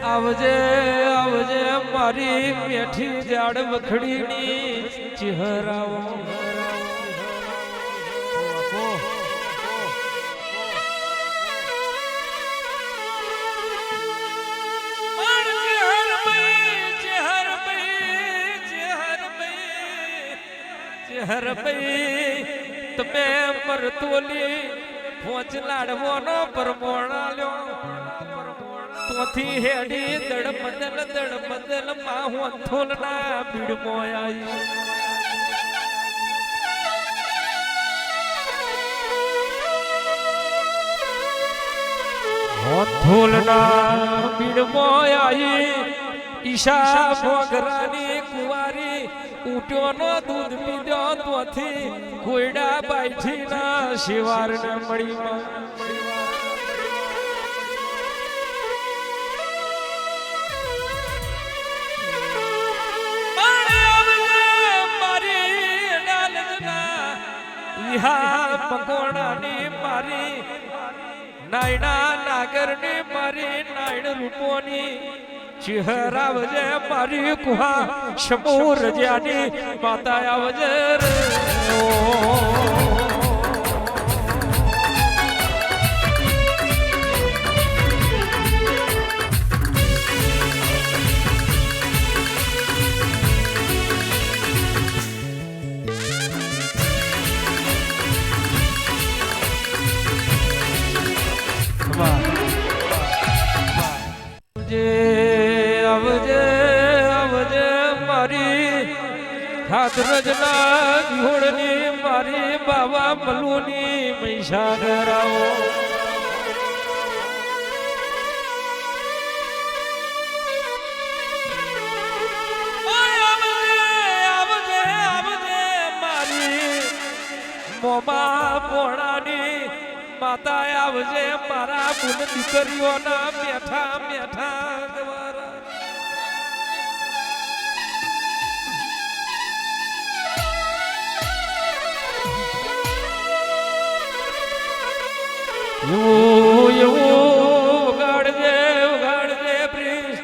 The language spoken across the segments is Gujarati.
આવજે આવજે મારી મેઠી જાડ વખડીની ચહેરાઓ હર ભાઈ તમે મરતોલી ફોજ લાડવાનો પરમોણા લ્યો તોથી હેડી દડ બદલ માં હું થોલના ભીડ મોયાઈ થોલના ભીડ મોયાઈ ઈશા ભોગરાની કુવારી ઉટ્યો નો દૂધ પીધો તોથી કોયડા બાઈઠી ના શિવાર ને મળી પકોડાની મારી નાયણા નાગરની મારી નાયણ રૂપોની ચહેરાવજે મારી કુહા શમૂર જ્યાની માતા આવજે રે રજના ઘોડની મારી બાવા મલુની મહીસાગર આવો મારી મોમા પોણાની માતા આવજે મારા બુન દીકરીઓના મેઠા મેઠા દ્વારા ઉગાડજે પ્રીસ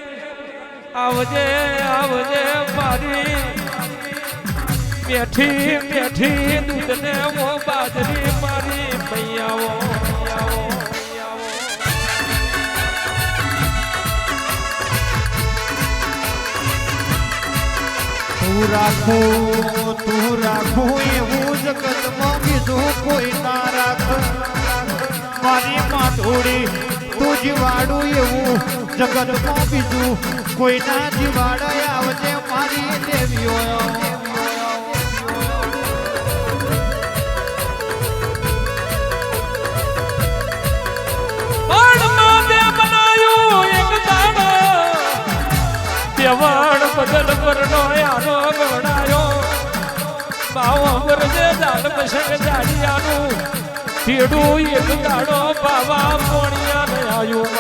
આવજે આવજે મારી મેઠી મેઠી દૂધને વો બાજરી મારી મૈયાઓ તું રાખું એવું જગતમાં બીજું કોઈ ના રાખ મારી માથોડી તું જીવાડું એવું જગતમાં બીજું કોઈ ના જીવાડે આવજે મારી દેવીઓ દેવાણ બગલ પરનો યારો ગવડાયો બાવો વરજે જાલ પસંગ જાડિયાનું થેડું એક દાડો બાવા પોણિયા ને આયું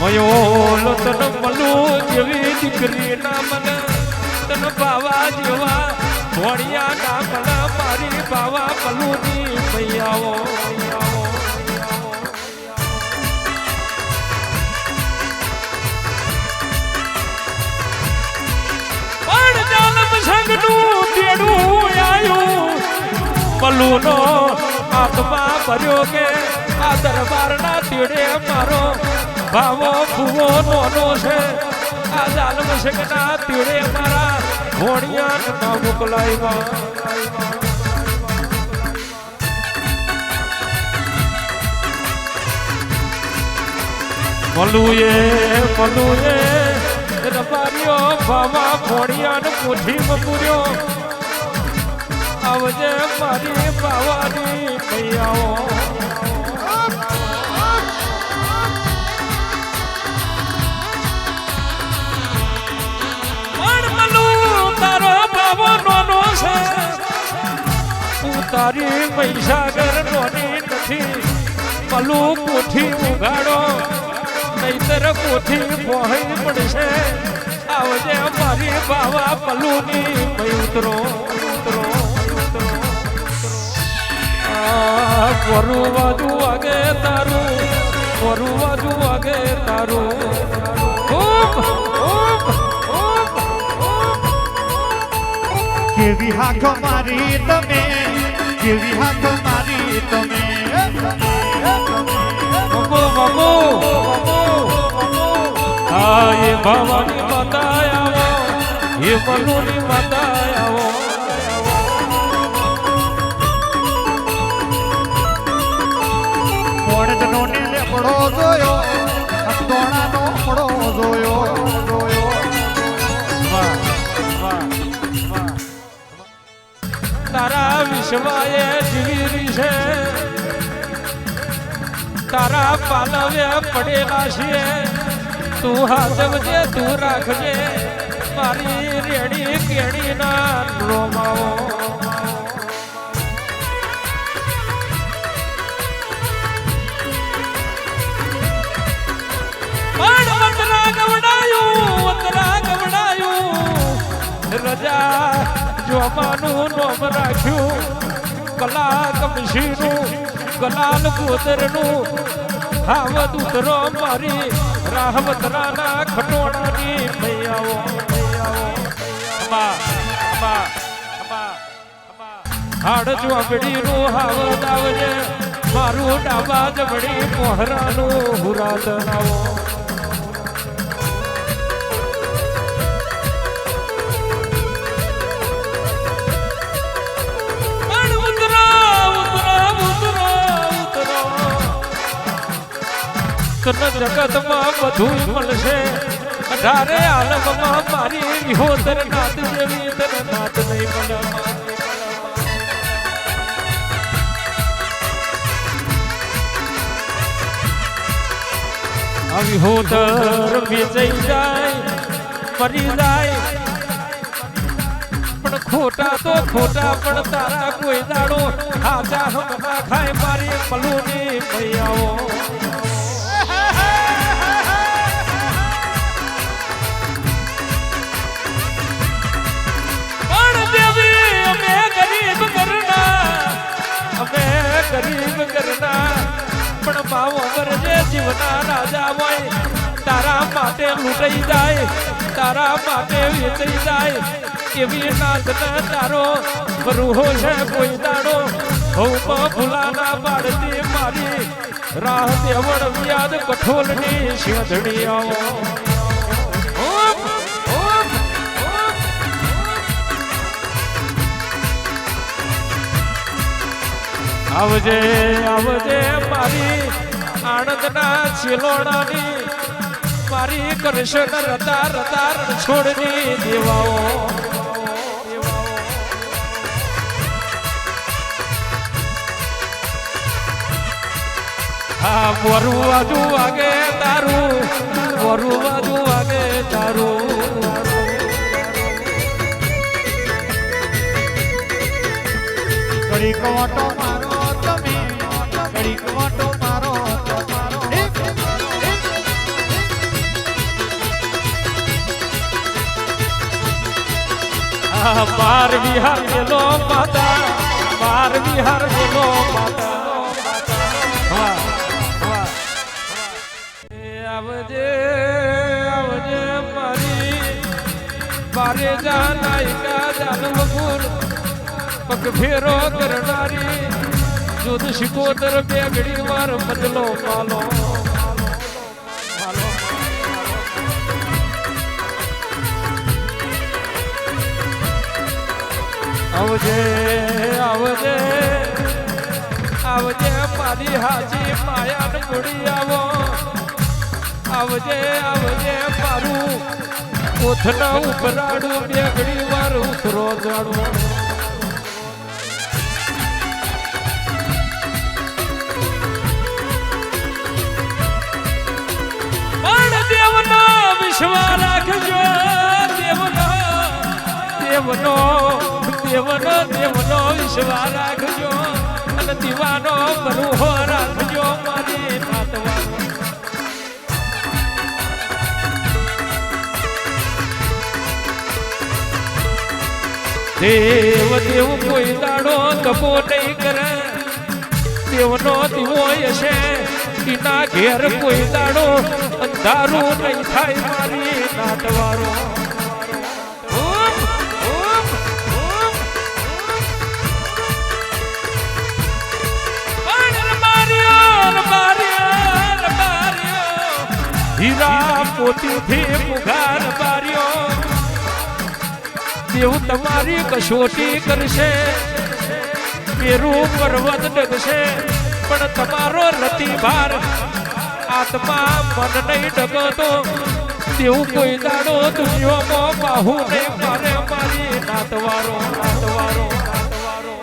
મયો તન મલું જેવી દીકરી ના મને તન બાવા જેવા પોણિયા ના મને મારી બાવા મલુની મૈયાઓ મલુનો આત્મા ભર્યો કે આ દરબારના તીડે મારો ભાવો ભૂવો નોનો છે આ જાલમ શેકના તીડે મારા ઘોડિયા ના મોકલાવ્યા મલુએ રબારીઓ ભાવા ઘોડિયા ને કોઠી મપુર્યો આવજે મારી બાવાની મૈયાઓ તારો બાવો નોનો છે તું તારી મહીસાગર નોની નથી મલું કોઠી ઉગાડો નહીતર કોઠી પહોંચી પડશે આવજે મારી બાવા પલુની મય ઉતરો વરુ બાજુ વાગે તારું વરુ બાજુ વાગે તારું કેવી હાથ મારી તમે કેવી હાથ મારી તમે મમો મમો હા એ ભવાની માતા આવો એ બલુની માતા આવો મોડનો ને લેપડો જોયો દોણાનો પડો જોયો જોયો વાહ વાહ વાહ તારા વિશ્વાએ જીવી છે તારા પાલવે પડેલા છે તું હાથવજે તું રાખજે મારી રેડી કેડી ના રોમાવો રજા જોવાનું નોમ રાખ્યું કલા કમશીનું કલાલ ગોદરનું હાવદ ઉતરો મારી રાહવતરાના ખટોણાની મૈયાઓ હાડ ચોપડીનું હાવદ આવજે મારું ડાબા જમણી મોહરાનું હુરાદ આવો જગતમાં બધું મળશે 18 આલમમાં મારી વિહોતર નાત જેવી તને નાત નહીં મળે આ વિહોતર વેચાઈ જાય મરી જાય પણ ખોટા તો ખોટા પણ તારા કોઈ દાડો હાચા હમ ના ખાય મારી પલુની ભૈયાઓ ગરીબ કરના પણ ભાવ વરજે જીવના રાજા હોય તારા માટે લૂંટાઈ જાય તારા માટે વેચાઈ જાય એવી નાથના તારો રૂહો છે કોઈ દાડો હું ભૂલાના પાડતી મારી રાહ દેવળ વ્યાદ કઠોલની શેધણી આવો આવજે આવજે મારી આણંદના છેલોડાની મારી કરશન રતા રતા છોડની દેવાઓ હા વરુ બાજુ વાગે તારું વરુ બાજુ વાગે તારું ઘડીક વાટો મારો તમે ઘડીક વાટો મારો બાર વિહાર મેલો માતા બાર વિહાર મેલો માતા આવજે આવજે મારી બારે જાનાઈકા જાનમપુર પગ ફેરો કરનારી જુદ શિકોતર બેગડી વાર બદલો પાલો આવજે આવજે આવજે મારી હાજી માયાન મુડી આવો આવજે આવજે મારું કોથના ઉપરાડું બેગડી વાર ઉતરો જાડું વિશ્વાસ રાખજો દેવનો દેવનો દેવનો દેવનો વિશ્વાસ રાખજો અને દીવાનો બરુહો રાખજો મારી નાતવાનો દેવ દેવ કોઈ દાડો તપો નહીં કરે દેવનો દીવો હશે એના ઘેર કોઈ દાડો અંધારું નહીં થાય મારી નાતવારો હીરા મોતીથી પુગાર બાર્યો દેવ તમારી કસોટી કરશે મેરું પર્વત ડગશે પણ તમારો રતી ભાર આત્મા મન નહીં ડગતો તેવું કોઈ દાડો દુનિયામાં બાહુ નહીં મારે મારી નાતવારો નાતવારો નાતવારો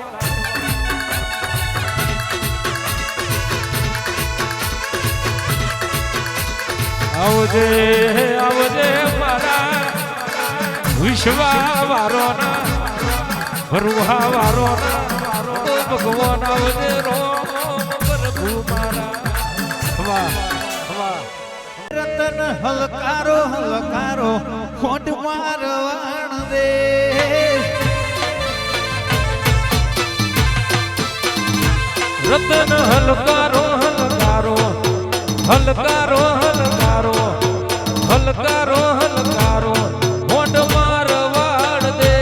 આવજે આવજે મારા વિશ્વા વારો ના ભરુહા વારો ના ભગવાન આવજે રોમ પ્રભુ મારા વાહ વાહ રતન હલકારો હલકારો ખોટ મારવાણ દે રતન હલકારો હલકારો હલકારો હલકારો હલકારો હલકારો ખોટ મારવાણ દે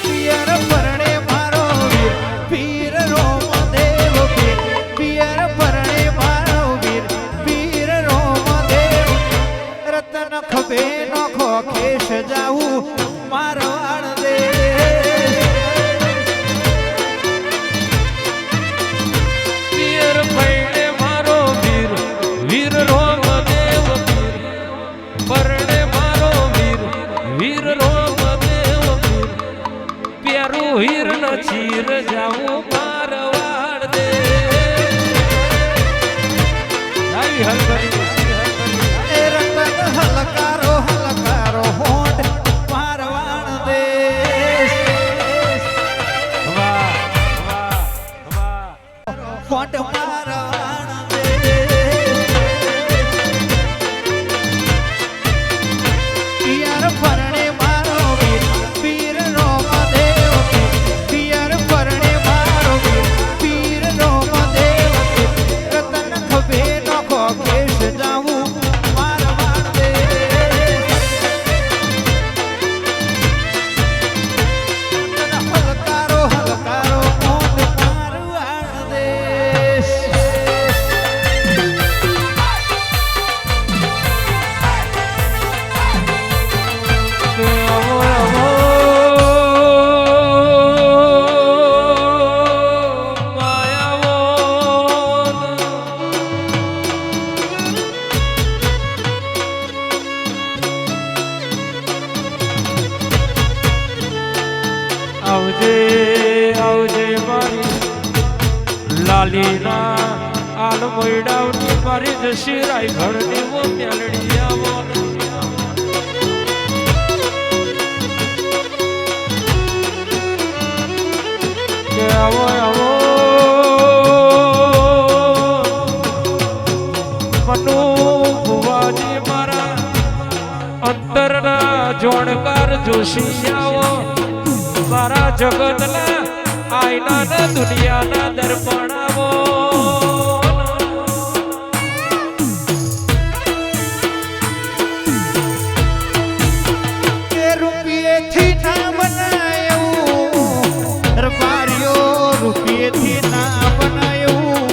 પિયર પરણે મારો વીર પીર રોમ દેવ પીર પિયર પરણે મારો વીર પીર રોમ દેવ રતન ખભે નોખો કેશ જાવું મારવાણ દે પિયર પૈણે મારો વીર વીર રોમ દેવ પીર પરણે મારો વીર વીર રોમ દેવ પીર પ્યારું હીર ન ચીર જાવું મારવાડ દે આવી હલકરી એ રતન હલકારો હલકારો હોઠ મારવાણ દે વાહ વાહ વાહ હોઠ મારવાણ દે પિયર પરણે મારો વીર પીર રોમ દેવ પીર પિયર પરણે મારો વીર પીર રોમ દેવ પીર રતન ખભે નોખો કેશ જાવું મારવાણ દે હલકારો હલકારો હોઠ મારવાણ દે કે આવો આવો આવજે આવજે મારી લાલીના આલ મોયડાવની મારી જશી રાયગઢની વો મેલડી આવો કે આવો આવો મનુ ભુવાજી મારા અંતરના જોણકાર જોશી આવો મારા જગતના આઈના દુનિયાના દર્પણ આવો કે રૂપિયેથી ના બનાયું રબારીઓ રૂપિયેથી ના બનાયું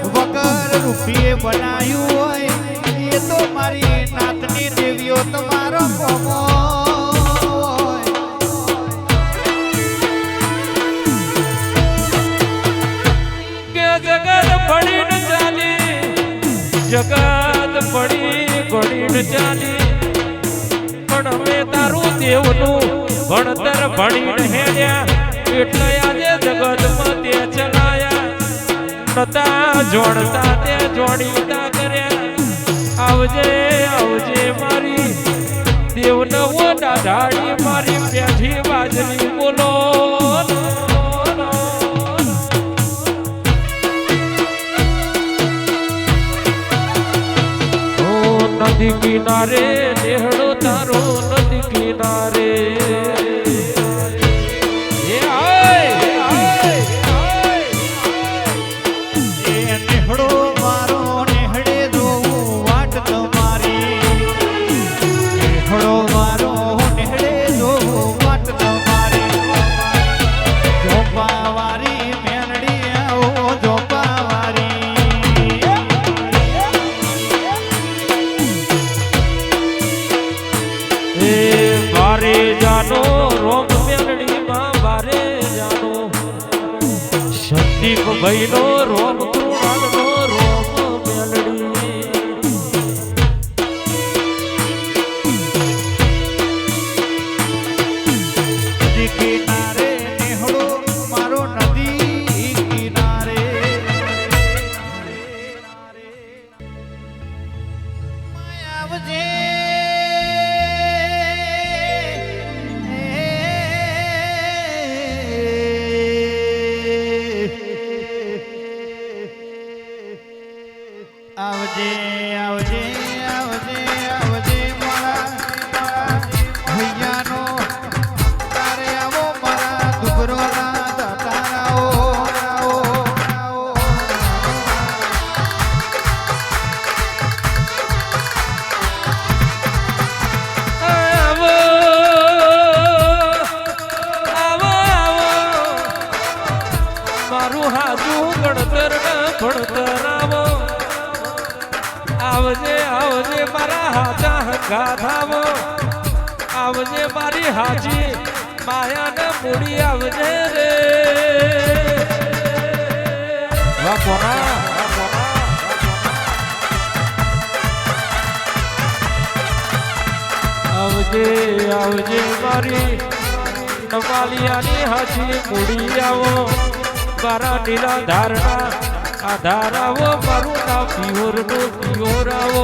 વગર રૂપિયે બનાયું હોય એ તો મારી નાતની દેવીઓ તમારો કોમો હોય કે જગત પડીને ચાલી જગત પડી પડીને ચાલી પણ અમે તારું દેવનું ભણતર ભણીને હેડ્યા એટલે આજે જગતમાં તે ચલાયા નતા જોડતા તે જોડીતા કર્યા આવજે આવજે મારી દેવનવો દાઢાડી મારી પેઠી બાજરી બોલો નદી કિનારે દેહડો તારો નદી કિનારે મારો નેહડે જોઉં વાટ તમારી નેહડો મારો નેહડે જોઉં વાટ તમારી જોપાવારી મેલડી આવો જોપાવારી એ બારે જાનો રોમ મેલડી માં બારે જાનો સંદીપ ભાઈ નો રોમ કૃણાલ નો રોમ મેલડી નદી કિનારે નેહડો મારો નદી કિનારે આવજે આવજે આવજે આવજે આવજે મારા ભૈયાનો તારે આવો મારા દુબરોના દાતારાઓ આવો આવો આવો મારું હાજુ ગણતર ના ભણતર આવો આવજે આવજે મારા હાજા હંગા થાવો આવજે મારી હાજી માયા ને મૂડી આવજે રે વાહ કોના આવજે આવજે મારી નવાલિયાની હાજી મૂડી આવો મારા નીલા ધારણા આધાર આવો મારું નામ પિયોર નું પિયોર આવો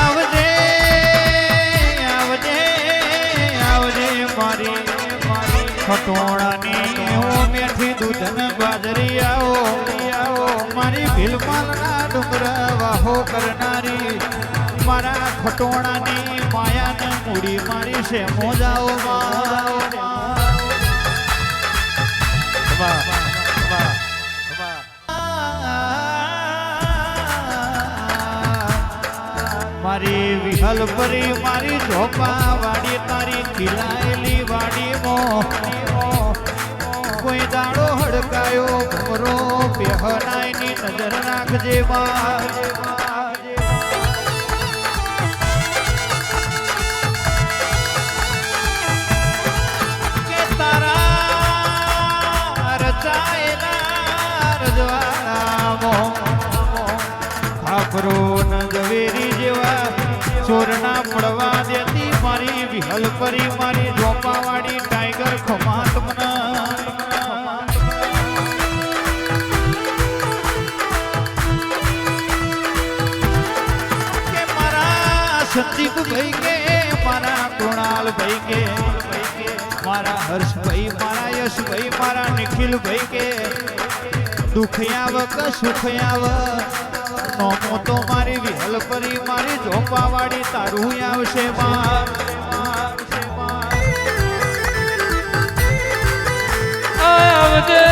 આવજે આવજે આવજે મારી ખટોળાની હું મેથી દૂધન બાજરી આવો મારી ભીલમાલના ડુંગરા વાહો કરનારી મારા ખટોળાની માયાને મૂડી મારી છે મોજાઓ મારી વિહલ પરી મારી ઝોપા વાડી તારી ખીલાયેલી વાડીમાં કોઈ દાડો હડકાયો ભમરો બેહનાયની નજર નાખજે કે તારા રચાયેલા રજવાડામાં ખાપરો ન ઝવેરી જેવા ચોરના પડવા દેતી મારી વિહલ પરી મારી ઝોપાવાળી ટાઈગર ખમાત કે મારા સંદીપ ભાઈ કે મારા કૃણાલ ભાઈ કે મારા હર્ષભાઈ મારા યશભાઈ મારા નિખિલ ભાઈ કે દુઃખ આવ કે સુખ આવ નોમો તો મારી વિહલ પરી મારી ઝોપાવાળી તારું આવશે આવજે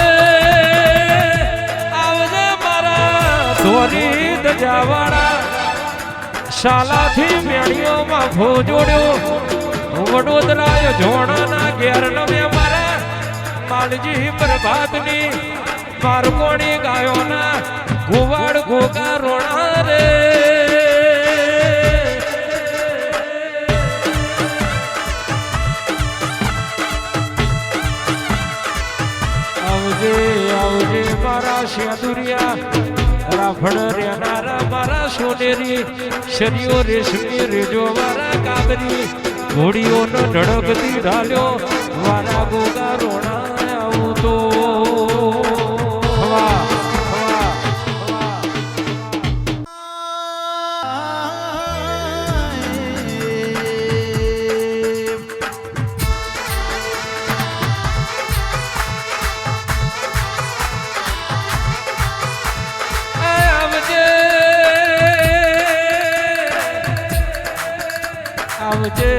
આવજે મારા ધોરી દજાવાળા શાલાથી મેળીઓમાં ભો જોડ્યો વડોદરા જોણાના ઘેર નમે મારા માલજી પ્રભાતની મારકોણી ગાયોના ગોવાડ ગોગા રોણા રે આવજે આવજે મારા શેદુરિયા રાફડ રેનારા મારા સોનેરી શરીઓ રેશમી રેજો મારા કાબરી ઘોડીઓનો ધડકતી ઢાલ્યો મારા ગોગા રોણા આવું તો આવજે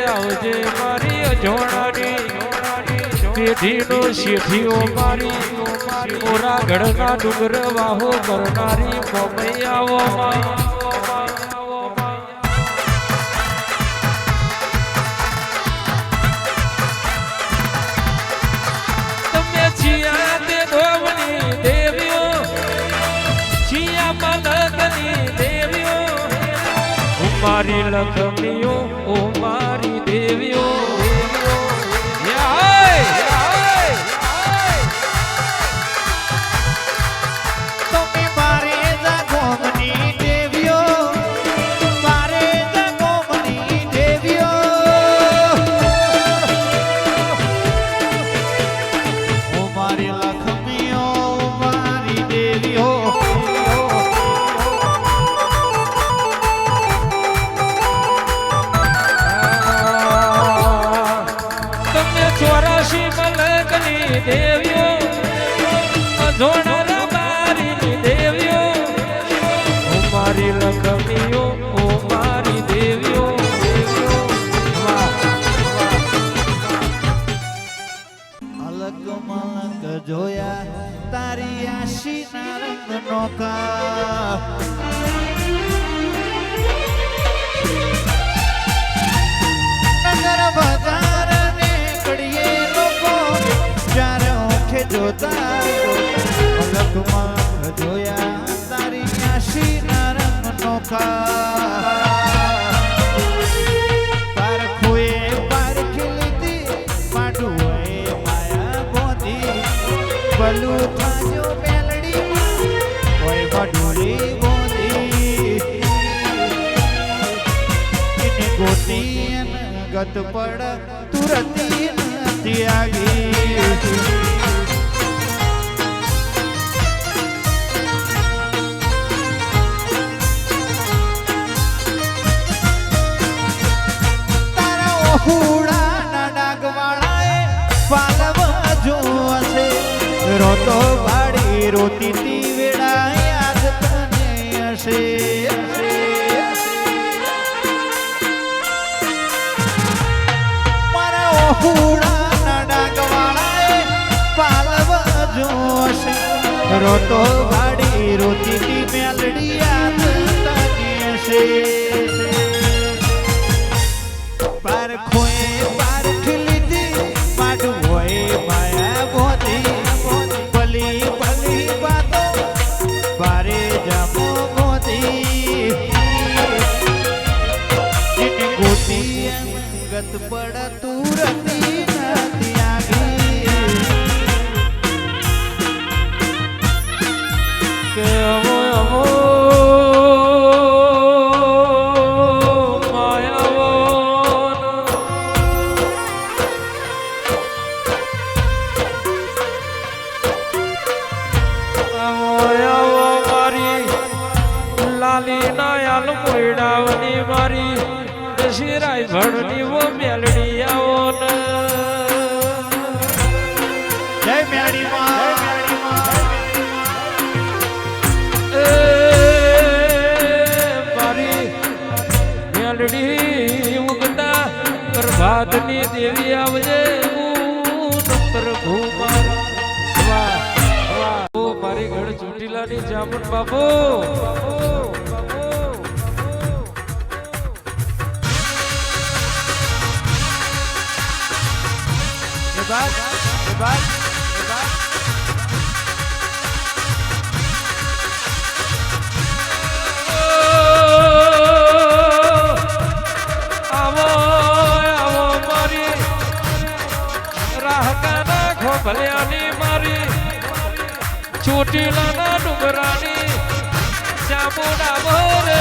આવજે મારી જોડાની શેઠીનો શેઠીઓ મારી મોરા ગઢના ડુંગર વાહો કરનારી મોમૈયાઓ તમે છિયા તે ધોવની દેવીઓ છિયા મલકની દેવીઓ મારી લક્ષ્મીઓ ઓ મારી દેવીઓ તમે મારે જાગોમની દેવીઓ મારે જાગોમની દેવીઓ ઓ મારી લક્ષ્મીઓ મારી દેવીઓ ચોરાશી મલકની દેવીઓ અધોણા બારીની દેવીઓ ઓ મારી લક્ષ્મીઓ ઓ મારી દેવીઓ અલગ મલક જોયા તારી આશીના રંગ નોકા નગર બજાર ને કડીએ લોકો જ્યારે ઓખે જોતા અલગ મલક જોયા તારી આશીના રંગ નોકા પારખોએ પારખી લીધી માટુએ માયા બોધી બલું થાજો મેલડી હોય બડુલી બોધી એને ગોતી ગત પડ તુરતી નથી આગી હુડાના ડાગવાળાએ પાલવા જો હશે રોતો વાડી રોતી તી વેળા યાદ તને હશે મારા હુડાના ડાગવાળાએ પાલવા જો હશે રોતો વાડી રોતી તી મેલડી યાદ તને હશે પારખોએ પારખ લીધી માડું હોય માયા બોધી ભલી ભલી વાતો બારે જામો બોધી એને ગોતી ગત પડ તુરતી નથી આગી કે અમો મોયડાવની મારી શિરાય ભણની વો મેલડી આવો ને જય મેડી મારી મેલડી ઉગતા પ્રભાતની દેવી આવજે પ્રભુ મારા મારી ઘડ ચોટીલાની જામન બાપુ ભલ્યાની મારી ચોટીલાના ડુંગરાની ચામુંડા મોરે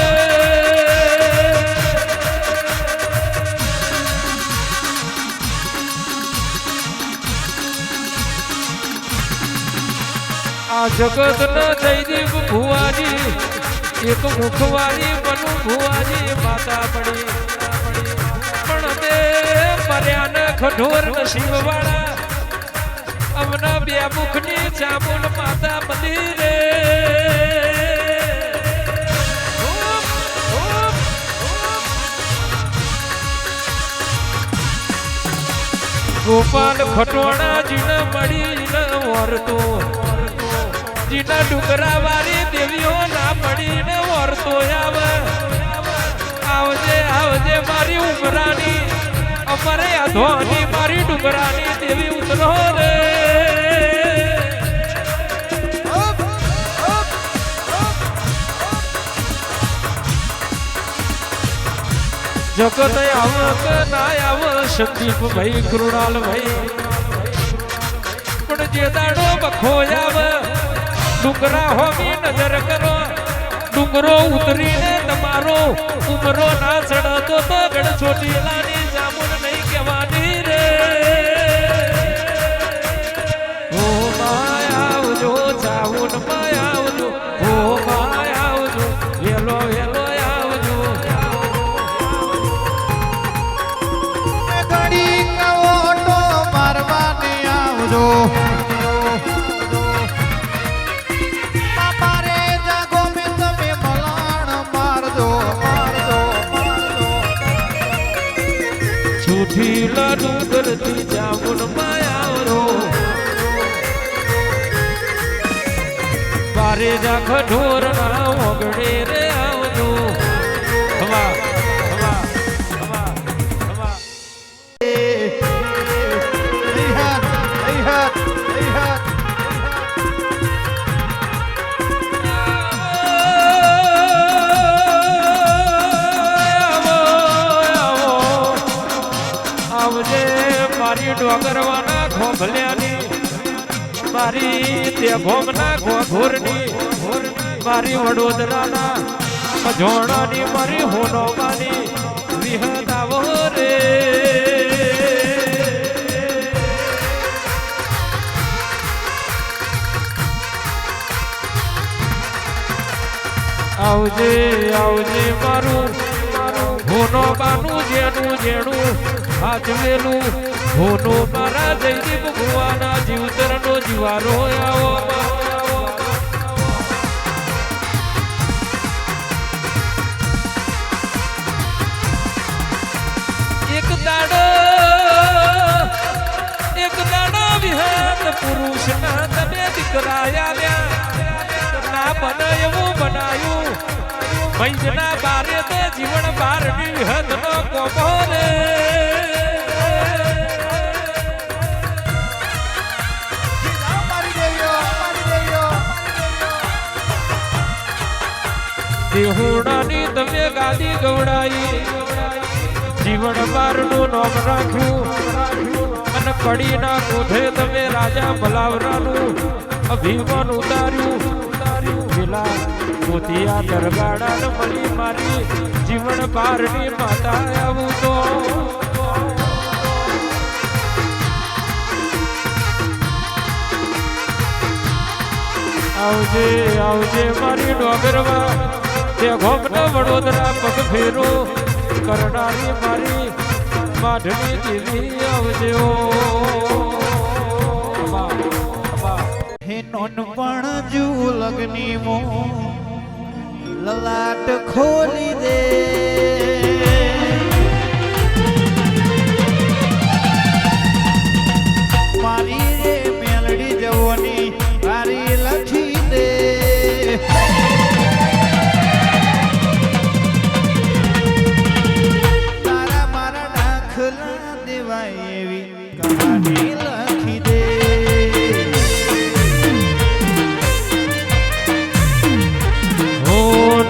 આ જગત ન જયદીપ ભુવાજી એક મુખવાળી બનુ ભુવાજી માતા પડી પણ તે મર્યા ન કઠોર નસીબ વાળા અમના બે મુખની ચામુંડ માતા મંદિરે ગોપાલ ખટોણા જીને મળીને વરતો જીના ડુંગરા વાળી દેવીઓ ના પડીને વરતો આવે આવજે આવજે મારી ઉમરાની અમારે અધોની મારી ડુંગરાની દેવી ઉતરો રે જગત આવક ના આવ સંદીપ ભાઈ કૃણાલ ભાઈ પણ જે દાડો બખો આવ ડુંગરા હોમી નજર કરો ડુંગરો ઉતરીને તમારો ઉમરો ના ચડતો તો ગઢ છોટીલાની જામુન નહીં કહેવાની રે ઓ માયા આવજો જામુન માયા આવજો ઓ માયા આવજો વેલો વેલો આવજો ઘડી ઓટો મારવાને આવજો છૂઠીલા ડુંગરથી જામુન માયાવરો બારે જા ખઢોર ના ઓગળે રે આવજો હવા હવા હવા હવા આવજે મારી ડોગરવાના ખોભલ્યાની મારી તે ભોમના ઘોઘોરની મારી વડોદરાના મજોણાની મારી હોનોમાની વિહત આવો રે આવજે આવજે મારું હોનોમાનું જેનું જેનું હાથવેલું હોનો મારા જયદીપ ભુવાના જીવતરનો જીવારો આવો એક દાડો વિહત પુરુષના તમે દીકરા આવ્યા ના બને એવું બનાયું મૈજના બારે તો જીવન બાર વિહત નો કોપો રે દેહુણાની તમે ગાદી ગવડાઈ જીવન બારનું નામ રાખ્યું અને કડીના કોઠે તમે રાજા ભલાવરાનું અભિમાન ઉતાર્યું પેલા મોતિયા દરગાડા મળી મારી જીવન બારની માતા આવું તો આવજે આવજે મારી ડોગરમાં તે ઘોમના વડોદરા પગ ફેરો કરનારી મારી માઢની દેવી આવજે ઓ હે નોનપણ જુ લગની મો લલાટ ખોલી દે મારી રે મેલડી જવની મારી લખી દે તારા મારા દાખલા દેવાય એવી કહાની લખી દે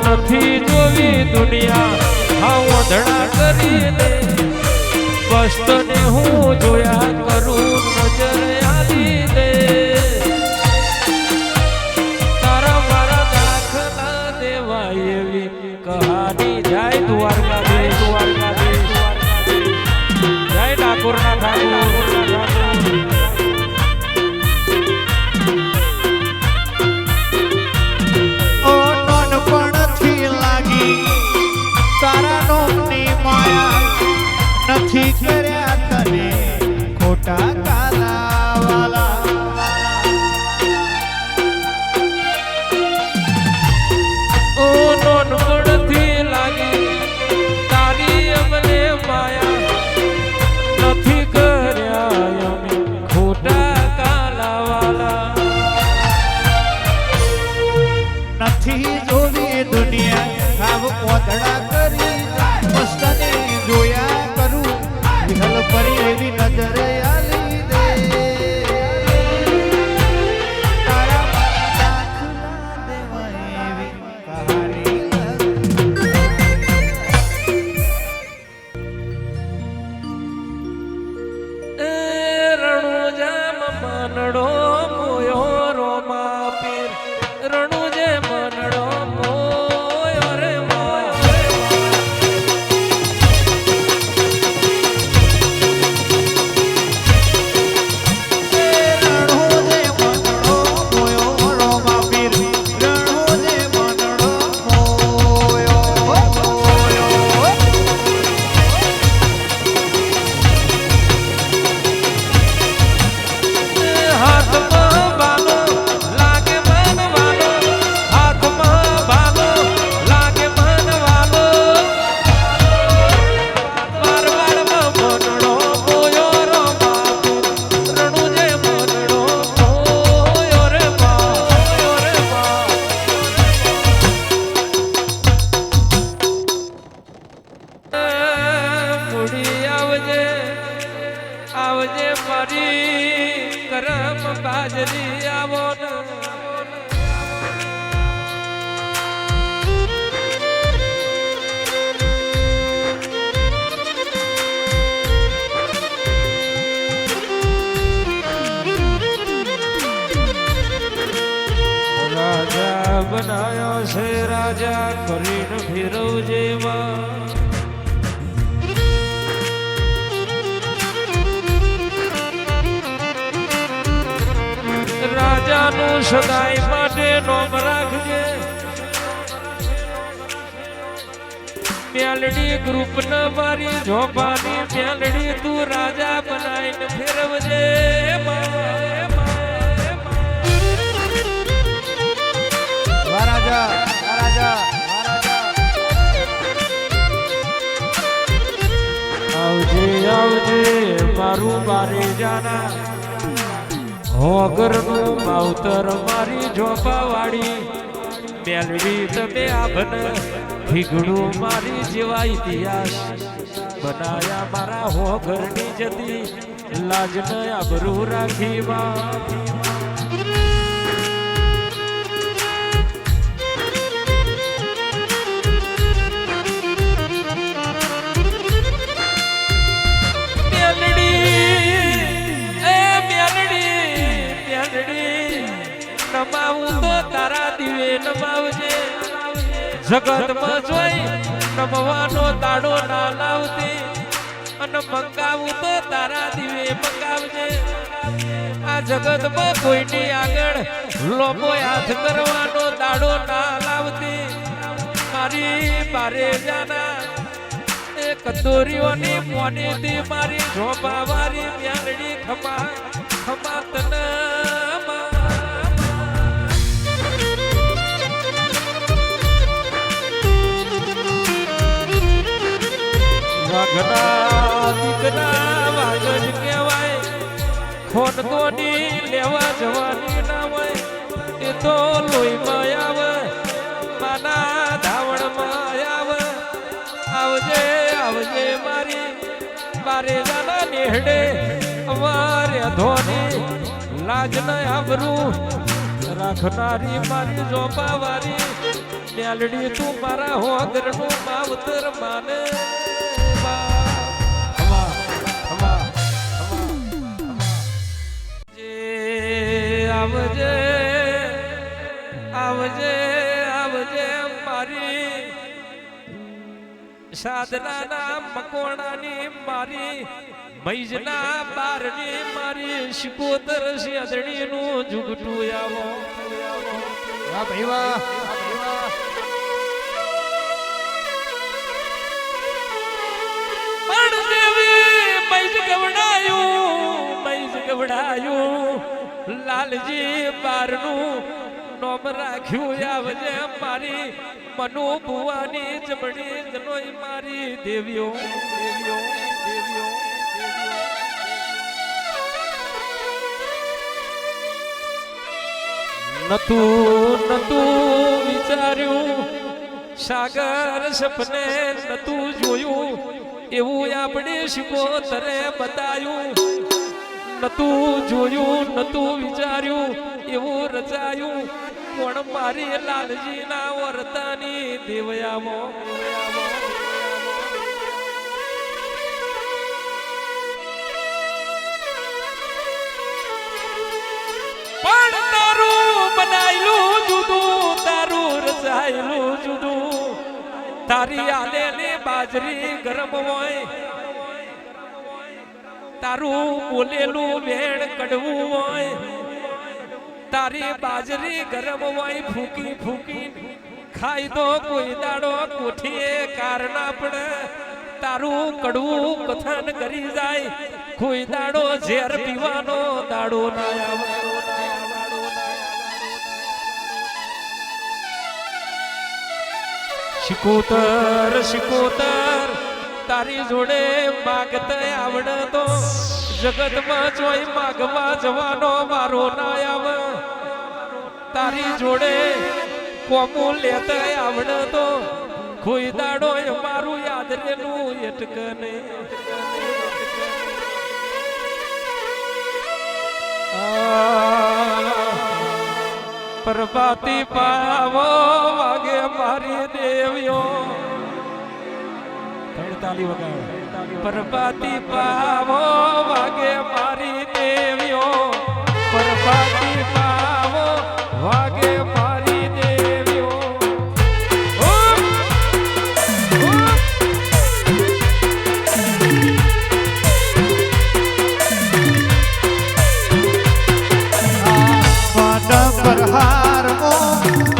નથી જોવી દુનિયા હા ધડા કરીને બસ તને હું જોયા કરું નજર આલી દે તારા મારા દાખલા દેવાય એવી કહાની જાય દ્વારકા દે જાય ડાકોરના ઠાકોર તારા નોમની માયા નથી કર્યા તને ખોટા કાલાવાલા ઓ નોનપણથી લાગી તારી અમને માયા નથી કર્યા નથી જોવી દુનિયા ખાવ કોતડા કરી મસ્તને જોયા કરું વિહલ પરી એવી નજરે આલી દે તારા દાખલા દેવાય એવી કહાની રણુજામ મનડો મોયો રોમા પીર રણુજે મનડો મોયો રે આવજે મારી કરમ બાજરી આવો ને રાજા બનાયો છે રાજા કરીને ફેરવજે માં રાજાનું સદાય માટે નોમ રાખજે મેલડી ગ્રુપ ન મારી ઝોપાની મેલડી તું રાજા બનાવીને ફેરવજે આવજે આવજે મારું બારે જાના હોગરનું માવતર મારી ઝોપાવાળી મેલડી તમે આભન ઠીગડું મારી જેવા ઇતિહાસ બનાયા મારા હોગરની જતી લાજ ન આબરૂ રાખી માં નમાવું તો તારા દિવે નમાવજે જગતમાં જોઈ નમવાનો દાડો ના લાવતી અને મંગાવું તો તારા દિવે મંગાવજે આ જગતમાં કોઈની આગળ લોમો હાથ કરવાનો દાડો ના લાવતી મારી બારે જાના એ કતોરીઓની મોનીથી મારી ઝોપાવાળી મ્યાલડી ખમા ખમા તના વાઘના દીકરા વાગજ કહેવાય ખોન કોની લેવા જવાની ના હોય એ તો લોહીમાં આવે માના ધાવણમાં આવે આવજે આવજે મારી મારે જાના નેહડે અમારે ધોની લાજ ન આબરૂ રાખનારી મારી ઝોપાવાળી મેલડી તું મારા હોગરનું માવતર માને આવજે આવજે આવજે મારી સાધનાના મકોણાની મારી મૈજના બારની મારી શિકોતર શેદડીનું જુગટું આવો વાહ ભાઈ વાહ ગવડાયું લાલજી બારનું નોમ રાખ્યું આવજે મારી મનુ ભુવાની જમણી જનોય મારી દેવીઓ દેવીઓ દેવીઓ નતું વિચાર્યું સાગર સપને નતું જોયું એવું આપણે શિકોતરે બતાયું નતું જોયું નતું વિચાર્યું એવું રચાયું પણ મારી લાલજીના વર્તની દેવયામાં પણ તારું બનાયેલું જુદું તારું રચાયેલું જુદું તારી આલેલી બાજરી ગરમ હોય તારું બોલેલું વેણ કડવું હોય તારી બાજરી ગરમ હોય ફૂકી ફૂકી ખાઈ દો કોઈ દાડો કોઠીએ કાર ના પડે તારું કડવું કથન કરી જાય કોઈ દાડો ઝેર પીવાનો દાડો ના આવે શિકોતર શિકોતર તારી જોડે માગત આવડતો જગતમાં જોઈ માગવા જવાનો મારો ના આવે તારી જોડે કોમુ લેત આવડતો કોઈ દાડો મારું યાદ રેલું એટક નહીં પ્રભાતી પાવો વાગે મારી દેવીઓ તાળી વગાડ પ્રભાતી પાવો વાગે મારી દેવીઓ પ્રભાતી પાવો વાગે મારી દેવીઓ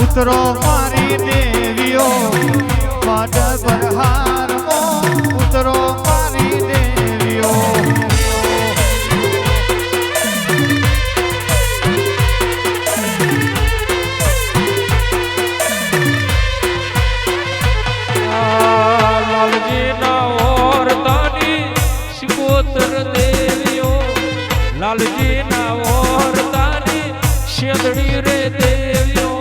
ઉતરો મારી દેવીઓ પાદ બરહાર ઉતરો મારી દેવીઓ લાલજી ના ઓરતાની શિકોતર દેવીઓ લાલજી ના ઓરતાની શેદડી રે દેવીઓ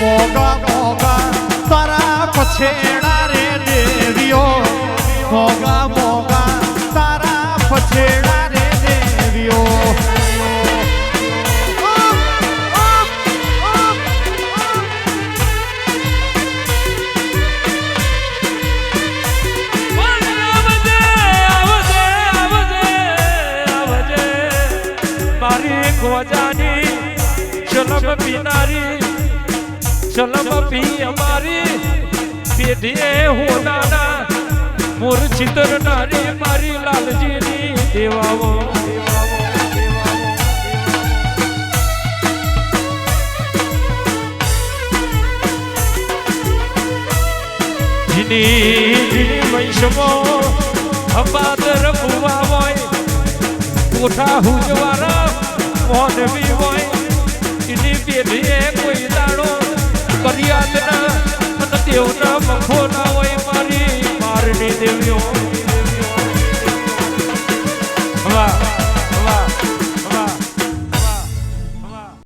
મોગા મોગા તારા પછેડા રે દેવીઓ મોગા મોગા તારા પછેડા રે દેવીઓ મારી ગોજાની ચલમ પીનારી ચલમ પી અમારી પેઢીએ હોનાના મૂર્છિતર નારી મારી લાલજીની દેવાઓ જીની વૈષ્ણવો અપાદર ભુવા હોય કોઠા હુજવારા મોનવી હોય એની પેઢીએ કોઈ દાડો કર્યાદના અને દેવના મખો ના હોય મારી મારની દેવીઓ